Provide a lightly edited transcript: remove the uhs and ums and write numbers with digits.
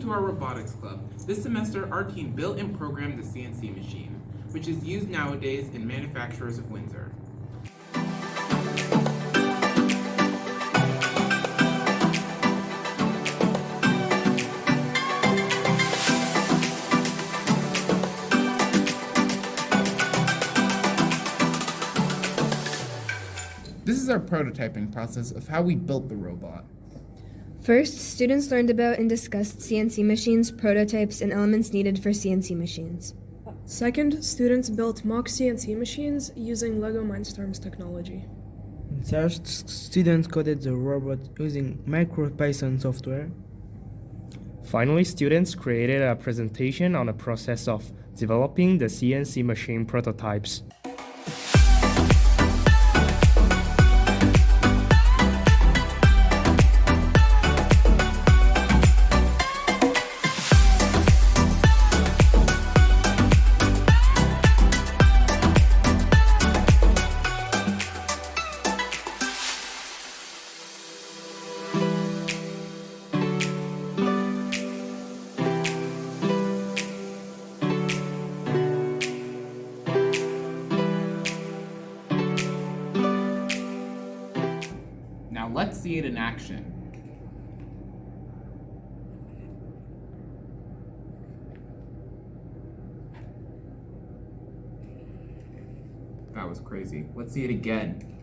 to our Robotics Club. This semester, our team built and programmed the CNC machine, which is used nowadays in manufacturers of Windsor. This is our prototyping process of how we built the robot. First, students learned about and discussed CNC machines, prototypes, and elements needed for CNC machines. Second, students built mock CNC machines using Lego Mindstorms technology. Third, students coded the robot using MicroPython software. Finally, students created a presentation on the process of developing the CNC machine prototypes. Now let's see it in action. That was crazy. Let's see it again.